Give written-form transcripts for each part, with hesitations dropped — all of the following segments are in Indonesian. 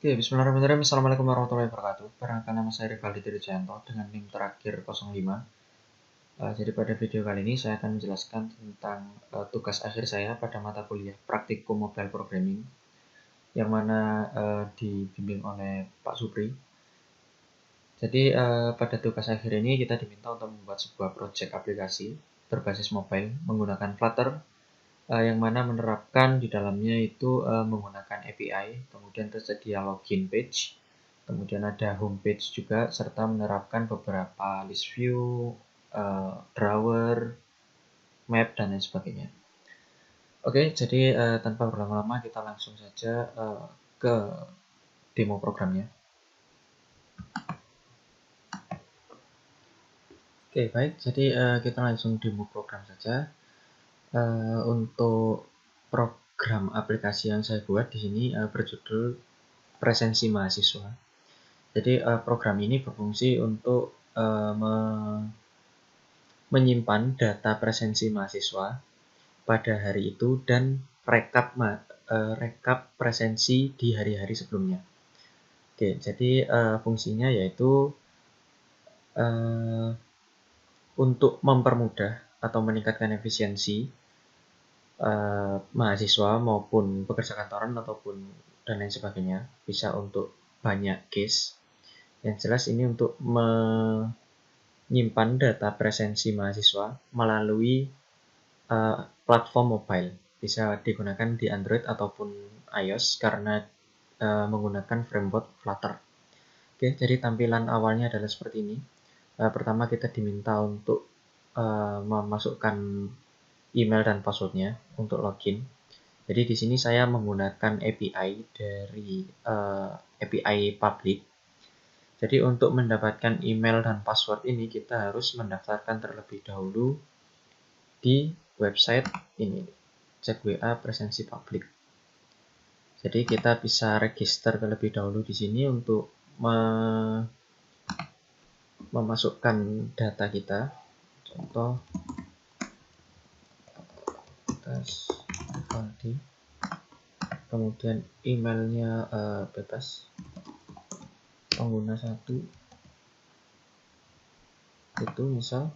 Oke, bismillahirrahmanirrahim. Assalamualaikum warahmatullahi wabarakatuh. Perkenalkan, nama saya Rivaldi Trijanto dengan NIM terakhir 05. Jadi pada video kali ini saya akan menjelaskan tentang tugas akhir saya pada mata kuliah Praktikum Mobile Programming yang mana dibimbing oleh Pak Supri. Jadi pada tugas akhir ini kita diminta untuk membuat sebuah project aplikasi berbasis mobile menggunakan Flutter yang mana menerapkan di dalamnya itu menggunakan API, kemudian tersedia login page, kemudian ada homepage juga, serta menerapkan beberapa list view, drawer, map, dan lain sebagainya. Oke, jadi tanpa berlama-lama kita langsung saja ke demo programnya. Oke, baik. Jadi kita langsung demo program saja. Untuk program aplikasi yang saya buat di sini berjudul Presensi Mahasiswa. Jadi program ini berfungsi untuk menyimpan data presensi mahasiswa pada hari itu dan rekap presensi di hari-hari sebelumnya. Oke, jadi fungsinya yaitu untuk mempermudah atau meningkatkan efisiensi mahasiswa maupun pekerja kantoran ataupun dan lain sebagainya, bisa untuk banyak case. Yang jelas ini untuk menyimpan data presensi mahasiswa melalui platform mobile, bisa digunakan di Android ataupun iOS karena menggunakan framework Flutter. Oke, jadi tampilan awalnya adalah seperti ini. Pertama kita diminta untuk memasukkan email dan passwordnya untuk login. Jadi di sini saya menggunakan API dari API public. Jadi untuk mendapatkan email dan password ini kita harus mendaftarkan terlebih dahulu di website ini, cek WA presensi publik. Jadi kita bisa register terlebih dahulu di sini untuk memasukkan data kita. Contoh tes Rivaldi, kemudian emailnya bebas, pengguna 1 itu misal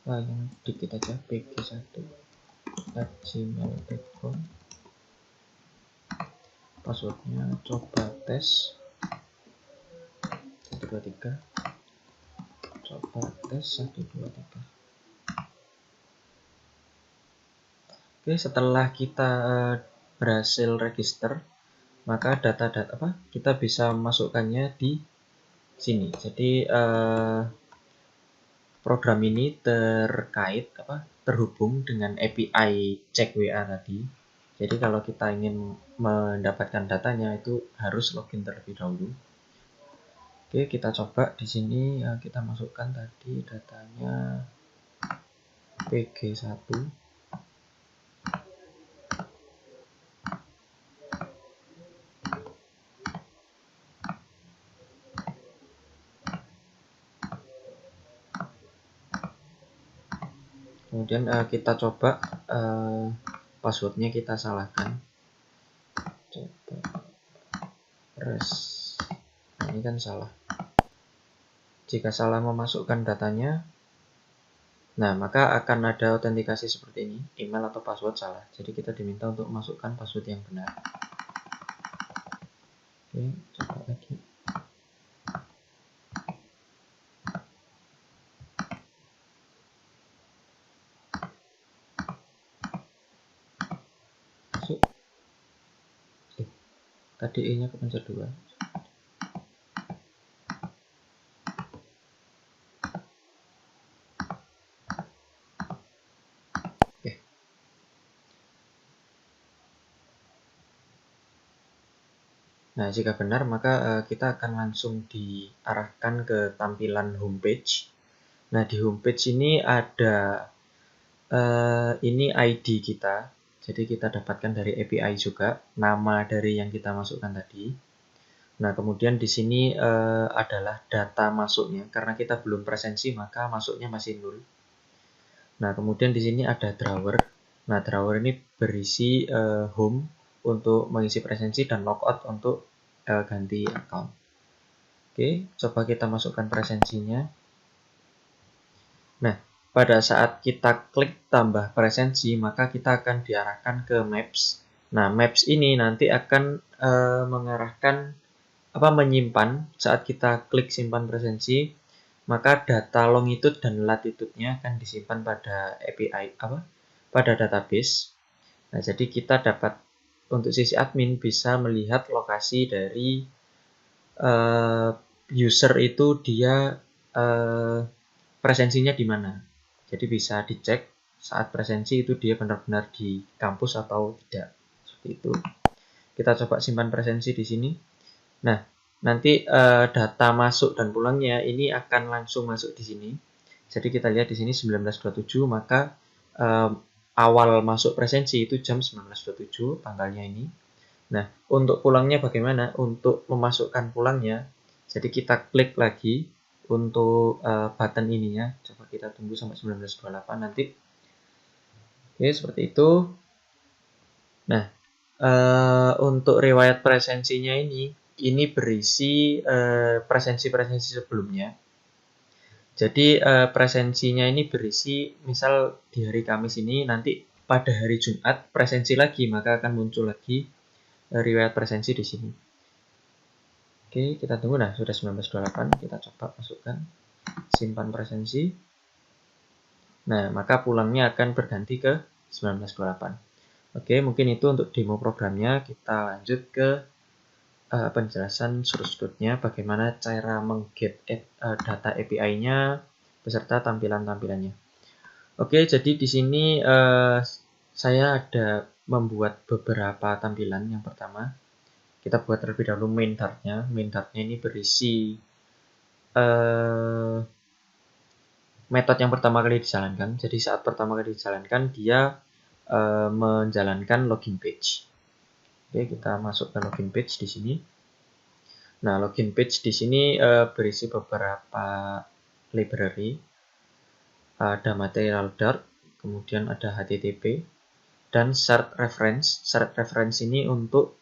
yang dikit aja, pg1@gmail.com, passwordnya coba tes 123, coba tes 123. Oke, setelah kita berhasil register, maka data-data kita bisa masukkannya di sini. Jadi program ini terhubung dengan API cek WA tadi. Jadi kalau kita ingin mendapatkan datanya itu harus login terlebih dahulu. Oke, kita coba di sini kita masukkan tadi datanya pg1. Kemudian kita coba passwordnya kita salahkan. Coba res. Nah, ini kan salah. Jika salah memasukkan datanya, nah maka akan ada autentikasi seperti ini, email atau password salah. Jadi kita diminta untuk memasukkan password yang benar. Oke, coba lagi. Masuk. Tadi E-nya kepencet 2. Oke. Nah, jika benar maka kita akan langsung diarahkan ke tampilan homepage. Nah, di homepage ini ada ini ID kita. Jadi kita dapatkan dari API juga, nama dari yang kita masukkan tadi. Nah, kemudian di sini adalah data masuknya. Karena kita belum presensi, maka masuknya masih 0. Nah, kemudian di sini ada drawer. Nah, drawer ini berisi home untuk mengisi presensi dan logout untuk ganti account. Oke, coba kita masukkan presensinya. Nah, pada saat kita klik tambah presensi, maka kita akan diarahkan ke Maps. Nah, Maps ini nanti akan mengarahkan menyimpan saat kita klik simpan presensi, maka data longitude dan latitude-nya akan disimpan pada API pada database. Nah, jadi kita dapat untuk sisi admin bisa melihat lokasi dari user itu dia presensinya di mana. Jadi bisa dicek saat presensi itu dia benar-benar di kampus atau tidak. Seperti itu. Kita coba simpan presensi di sini. Nah, nanti data masuk dan pulangnya ini akan langsung masuk di sini. Jadi kita lihat di sini 19.27, maka awal masuk presensi itu jam 19.27 tanggalnya ini. Nah, untuk pulangnya bagaimana? Untuk memasukkan pulangnya, jadi kita klik lagi untuk button ininya. Coba kita tunggu sampai 19.28 nanti. Oke, seperti itu. Nah, untuk riwayat presensinya ini berisi presensi-presensi sebelumnya. Jadi presensinya ini berisi, misal di hari Kamis ini, nanti pada hari Jumat presensi lagi, maka akan muncul lagi riwayat presensi di sini. Oke, kita tunggu. Nah, sudah 19.28, kita coba masukkan simpan presensi. Nah, maka pulangnya akan berganti ke 19.28. Oke, mungkin itu untuk demo programnya. Kita lanjut ke penjelasan source code-nya, bagaimana cara mengget data API-nya beserta tampilan-tampilannya. Oke, jadi di sini saya ada membuat beberapa tampilan. Yang pertama, kita buat terlebih dahulu main Dart-nya. Main Dart-nya ini berisi metode yang pertama kali dijalankan. Jadi saat pertama kali dijalankan, dia menjalankan login page. Oke, kita masuk ke login page di sini. Nah, login page di sini berisi beberapa library. Ada material Dart, kemudian ada HTTP, dan shared reference. Shared reference ini untuk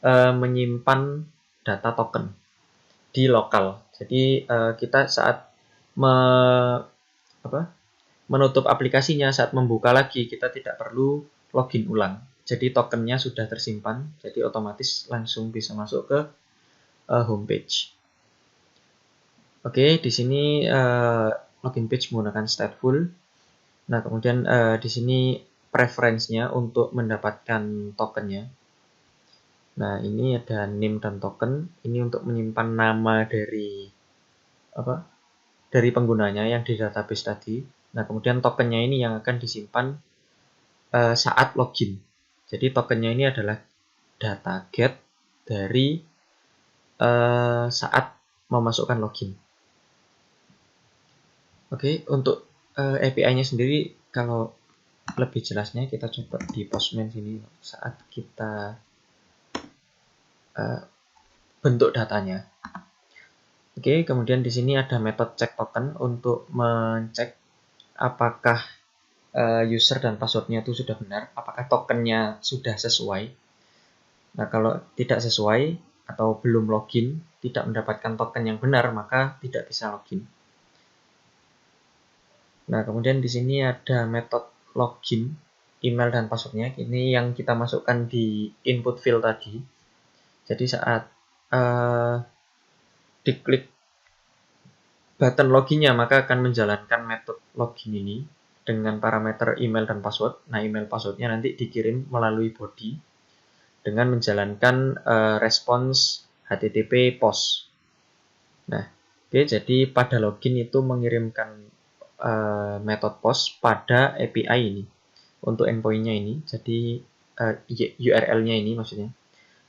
menyimpan data token di lokal. Jadi kita saat menutup aplikasinya, saat membuka lagi, kita tidak perlu login ulang. Jadi tokennya sudah tersimpan, jadi otomatis langsung bisa masuk ke homepage. Oke, di sini login page menggunakan stateful. Nah, kemudian di sini preference-nya untuk mendapatkan tokennya. Nah, ini ada name dan token. Ini untuk menyimpan nama dari penggunanya yang di database tadi. Nah, kemudian tokennya ini yang akan disimpan saat login. Jadi tokennya ini adalah data get dari saat memasukkan login. Oke, untuk API-nya sendiri kalau lebih jelasnya kita coba di Postman sini saat kita bentuk datanya. Oke, kemudian di sini ada metode check token untuk mencek apakah user dan passwordnya itu sudah benar, apakah tokennya sudah sesuai. Nah, kalau tidak sesuai atau belum login, tidak mendapatkan token yang benar, maka tidak bisa login. Nah, kemudian di sini ada metode login, email dan passwordnya. Ini yang kita masukkan di input field tadi. Jadi saat diklik button loginnya, maka akan menjalankan metode login ini dengan parameter email dan password. Nah, email passwordnya nanti dikirim melalui body dengan menjalankan respons HTTP POST. Nah, oke, jadi pada login itu mengirimkan metode POST pada API ini untuk endpoint-nya ini. Jadi URL-nya ini maksudnya.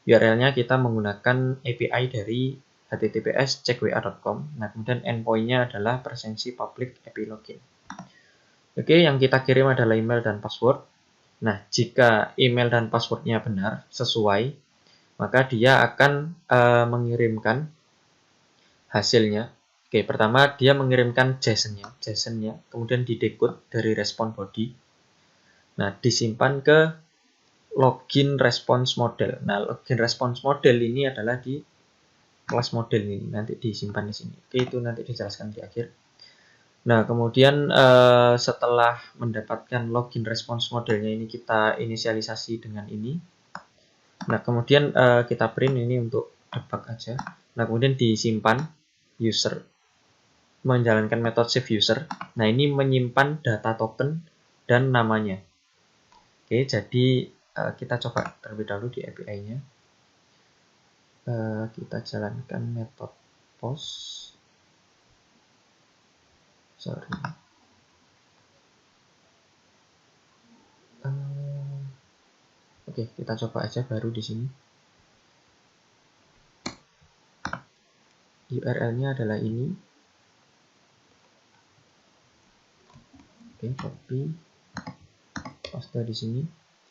URL-nya kita menggunakan API dari https checkwa.com. Nah, kemudian endpoint-nya adalah presensi public API login. Oke, yang kita kirim adalah email dan password. Nah, jika email dan passwordnya benar, sesuai, maka dia akan mengirimkan hasilnya. Oke, pertama dia mengirimkan JSON-nya, kemudian didecode dari respon body. Nah, disimpan ke login response model. Nah, login response model ini adalah di kelas model ini, nanti disimpan di sini. Oke, itu nanti dijelaskan di akhir. Nah, kemudian setelah mendapatkan login response modelnya ini, kita inisialisasi dengan ini. Nah, kemudian kita print ini untuk debug aja. Nah, kemudian disimpan user, menjalankan metode save user. Nah, ini menyimpan data token dan namanya. Oke, jadi kita coba terlebih dahulu di API-nya. Kita jalankan metode post. Sorry. Oke, kita coba aja baru di sini. URL-nya adalah ini. Oke, copy, paste di sini.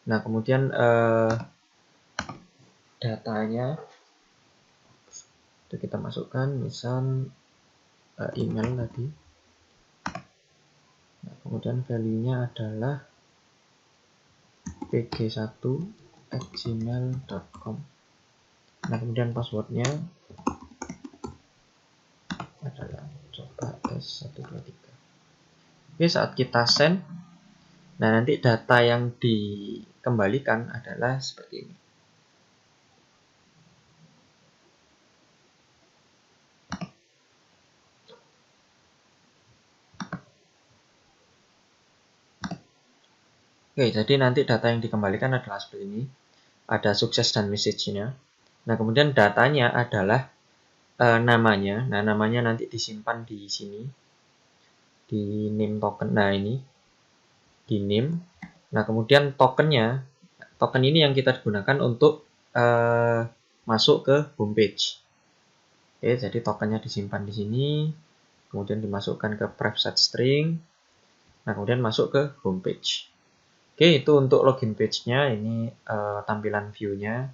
Nah, kemudian datanya itu kita masukkan, misal email tadi. Nah, kemudian value-nya adalah pg1@gmail.com. Nah, kemudian passwordnya adalah coba S123. Oke, saat kita send, nah nanti data yang dikembalikan adalah seperti ini. Oke, jadi nanti data yang dikembalikan adalah seperti ini. Ada sukses dan message-nya. Nah, kemudian datanya adalah namanya. Nah, namanya nanti disimpan di sini. Di name token. Nah, ini. Di name. Nah, kemudian tokennya. Token ini yang kita gunakan untuk masuk ke homepage. Oke, jadi tokennya disimpan di sini. Kemudian dimasukkan ke private string. Nah, kemudian masuk ke homepage. Oke, itu untuk login page-nya. Ini tampilan view-nya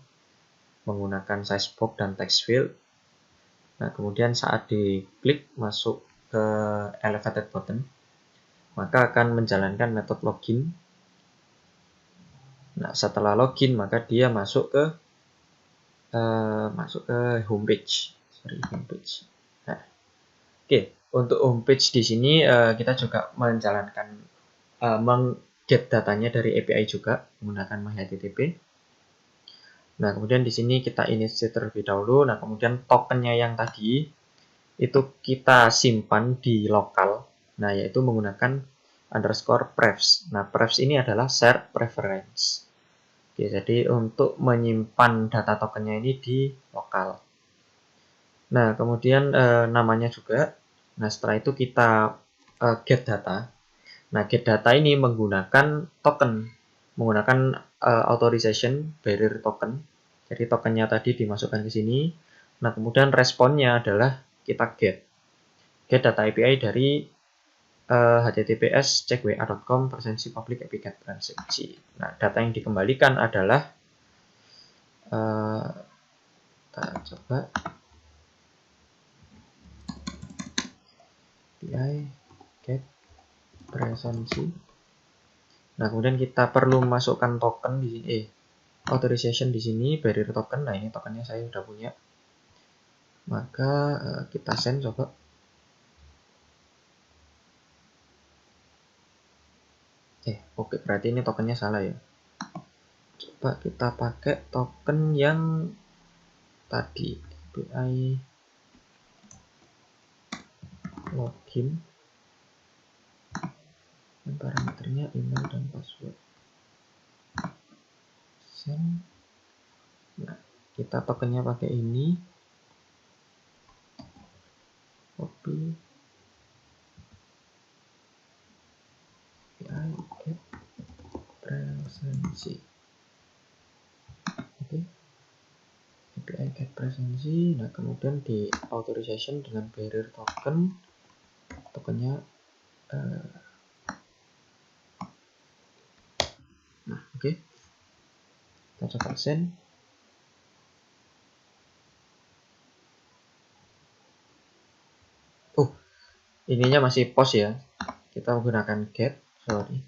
menggunakan size box dan text field. Nah, kemudian saat diklik masuk ke elevated button, maka akan menjalankan metode login. Nah, setelah login, maka dia masuk ke homepage. Homepage. Nah, oke, untuk homepage di sini kita juga menjalankan get datanya dari API juga menggunakan MyHTTP. Nah, kemudian di sini kita initiate terlebih dahulu. Nah, kemudian tokennya yang tadi itu kita simpan di lokal. Nah, yaitu menggunakan underscore prefs. Nah, prefs ini adalah share preference. Oke, jadi untuk menyimpan data tokennya ini di lokal. Nah, kemudian namanya juga. Nah, setelah itu kita get data. Nah, get data ini menggunakan token, menggunakan authorization barrier token. Jadi tokennya tadi dimasukkan ke sini. Nah, kemudian responnya adalah kita get data API dari https cekwa.com presensi public API get transaksi. Nah, data yang dikembalikan adalah kita coba API get presensi. Nah, kemudian kita perlu masukkan token di sini, authorization di sini, barrier token. Nah, ini tokennya saya sudah punya. Maka kita send coba. Oke, berarti ini tokennya salah ya. Coba kita pakai token yang tadi, API login. Dan parameternya email dan password. Send. Nah, kita tokennya pakai ini. Copy. API get presensi. Oke. API get presensi. Nah, kemudian di authorization dengan barrier token. Tokennya nah, oke. Kita coba send. Ininya masih post ya. Kita menggunakan get, sorry.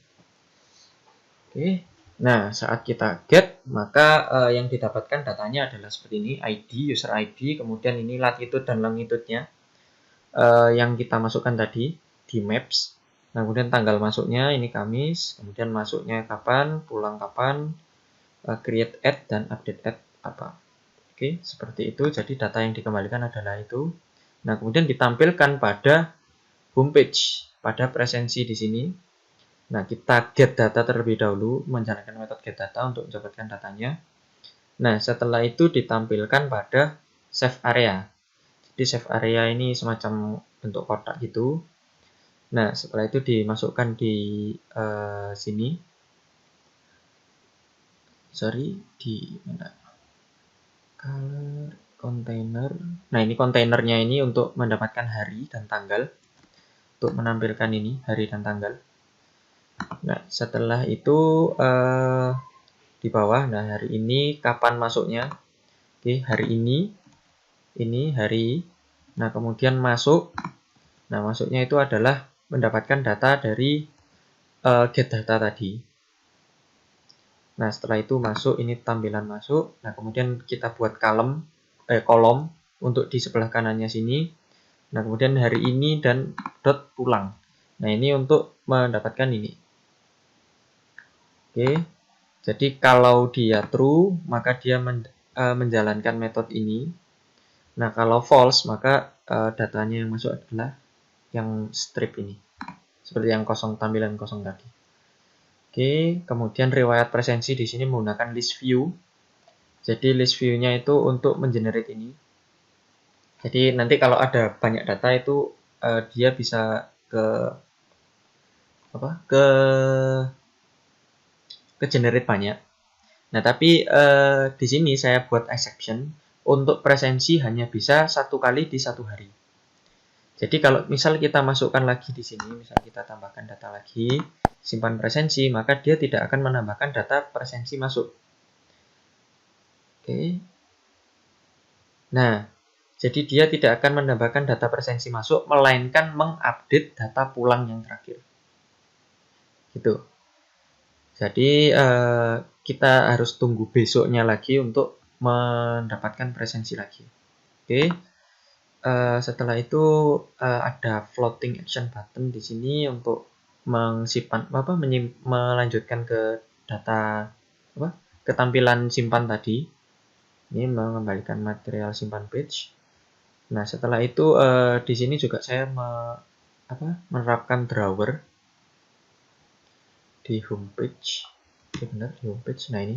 Oke. Nah, saat kita get, maka yang didapatkan datanya adalah seperti ini, ID, user ID, kemudian ini latitude dan longitude-nya yang kita masukkan tadi di Maps. Nah, kemudian tanggal masuknya ini Kamis, kemudian masuknya kapan, pulang kapan, create add dan update add apa. Oke, seperti itu. Jadi data yang dikembalikan adalah itu. Nah, kemudian ditampilkan pada homepage, pada presensi di sini. Nah, kita get data terlebih dahulu, menjalankan metode get data untuk mendapatkan datanya. Nah, setelah itu ditampilkan pada save area. Jadi save area ini semacam bentuk kotak gitu. Nah, setelah itu dimasukkan di sini. Di mana? Color container. Nah, ini kontainernya ini untuk mendapatkan hari dan tanggal. Untuk menampilkan ini, hari dan tanggal. Nah, setelah itu di bawah, nah hari ini kapan masuknya? Oke, hari ini hari. Nah, kemudian masuk. Nah, masuknya itu adalah mendapatkan data dari get data tadi. Nah, setelah itu masuk, ini tampilan masuk. Nah, kemudian kita buat kolom untuk di sebelah kanannya sini. Nah, kemudian hari ini dan dot pulang. Nah, ini untuk mendapatkan ini. Oke. Jadi kalau dia true, maka dia menjalankan metode ini. Nah, kalau false, maka datanya yang masuk adalah yang strip ini. Seperti yang tampilan kosong tadi. Oke, kemudian riwayat presensi di sini menggunakan list view. Jadi list view-nya itu untuk mengenerate ini. Jadi nanti kalau ada banyak data itu dia bisa ke generate banyak. Nah, tapi di sini saya buat exception untuk presensi hanya bisa 1 kali di 1 hari. Jadi kalau misal kita masukkan lagi di sini, misal kita tambahkan data lagi, simpan presensi, maka dia tidak akan menambahkan data presensi masuk. Oke. Nah, jadi dia tidak akan menambahkan data presensi masuk, melainkan mengupdate data pulang yang terakhir. Gitu. Jadi kita harus tunggu besoknya lagi untuk mendapatkan presensi lagi. Oke. Setelah itu ada floating action button di sini untuk melanjutkan ke data ketampilan simpan tadi. Ini mengembalikan material simpan page. Nah, setelah itu di sini juga saya menerapkan drawer di homepage. Benar, di homepage. Nah, ini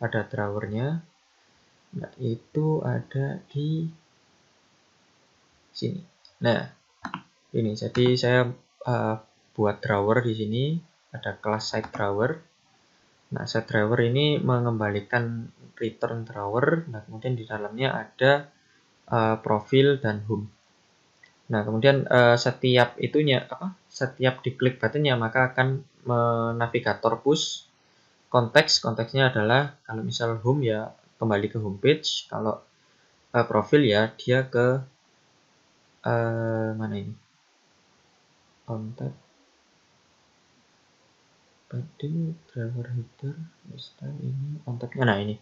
ada drawernya. Nah, itu ada di sini. Nah, ini jadi saya buat drawer di sini, ada kelas site drawer. Nah, site drawer ini mengembalikan return drawer. Nah, kemudian di dalamnya ada profil dan home. Nah, kemudian setiap diklik buttonnya maka akan navigator push konteksnya adalah kalau misal home ya kembali ke homepage, kalau profil ya dia ke mana ini? Kontak padding driver header style ini kontaknya. Nah, ini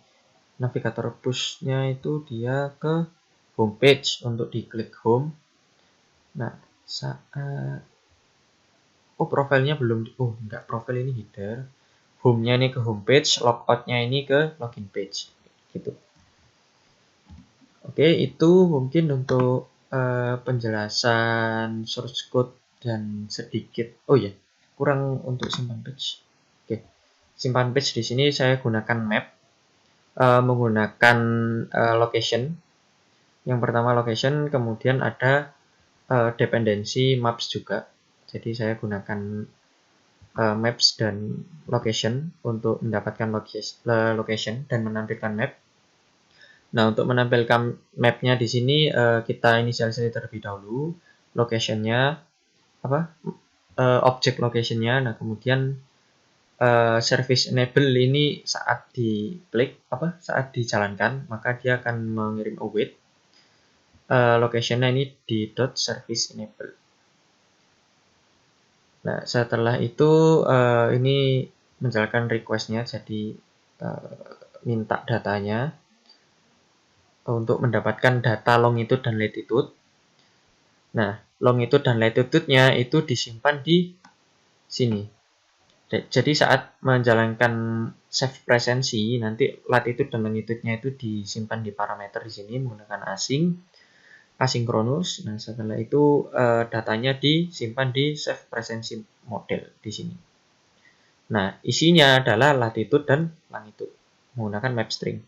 navigator pushnya itu dia ke homepage untuk diklik home. Nah, saat profilnya belum enggak, profil ini header, home-nya ini ke homepage, logout-nya ini ke login page gitu. Oke, itu mungkin untuk penjelasan source code dan sedikit kurang untuk simpan page. Oke, simpan page di sini saya gunakan map menggunakan location. Yang pertama location, kemudian ada dependensi maps juga. Jadi saya gunakan maps dan location untuk mendapatkan location dan menampilkan map. Nah, untuk menampilkan mapnya di sini kita inisialisasi terlebih dahulu locationnya objek locationnya. Nah, kemudian service enable ini saat dijalankan maka dia akan mengirim await. Locationnya ini di .service enable. Nah, setelah itu ini menjalankan request-nya, jadi minta datanya untuk mendapatkan data longitude dan latitude. Nah, longitude dan latitude-nya itu disimpan di sini. Jadi saat menjalankan save presensi, nanti latitude dan longitude-nya itu disimpan di parameter di sini menggunakan asinkronus. Nah, setelah itu datanya disimpan di save presensi model di sini. Nah, isinya adalah latitude dan longitude menggunakan map string.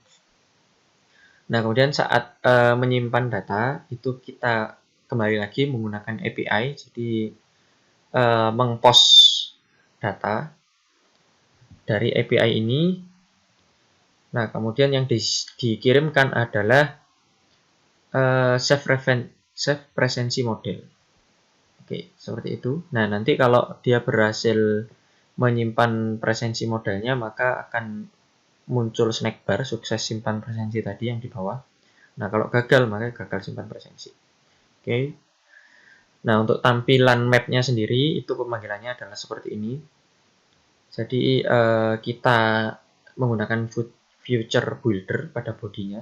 Nah, kemudian saat menyimpan data itu kita kembali lagi menggunakan API, jadi mengpost data dari API ini. Nah, kemudian yang dikirimkan adalah save presensi model. Oke, seperti itu. Nah, nanti kalau dia berhasil menyimpan presensi modelnya, maka akan muncul snack bar sukses simpan presensi tadi yang di bawah. Nah, kalau gagal, maka gagal simpan presensi. Oke. Nah, untuk tampilan mapnya sendiri, itu pemanggilannya adalah seperti ini. Jadi, kita menggunakan future builder pada bodinya.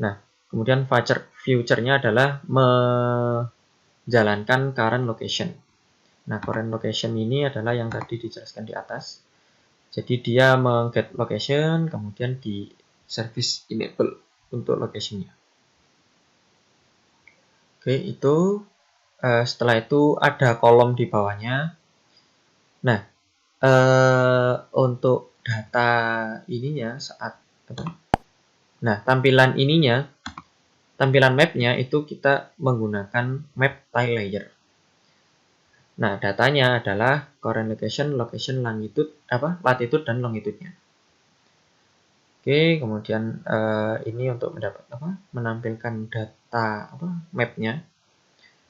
Nah, kemudian future-nya adalah menjalankan current location. Nah, current location ini adalah yang tadi dijelaskan di atas. Jadi dia meng-get location, kemudian di service enable untuk location-nya. Oke, itu setelah itu ada kolom di bawahnya. Nah, untuk data ininya saat apa? Nah, tampilan mapnya itu kita menggunakan map tile layer. Nah, datanya adalah current location, latitude dan longitude-nya. Oke, kemudian ini untuk menampilkan data mapnya.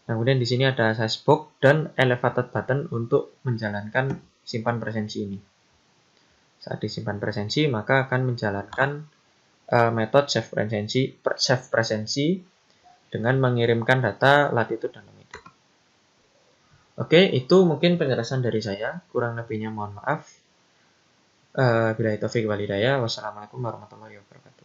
Nah, kemudian di sini ada size box dan elevated button untuk menjalankan simpan presensi ini. Saat disimpan presensi, maka akan menjalankan metode save presensi dengan mengirimkan data latitude dan longitude. Oke, itu mungkin penjelasan dari saya. Kurang lebihnya mohon maaf. Billahi taufiq wal hidayah. Wassalamualaikum warahmatullahi wabarakatuh.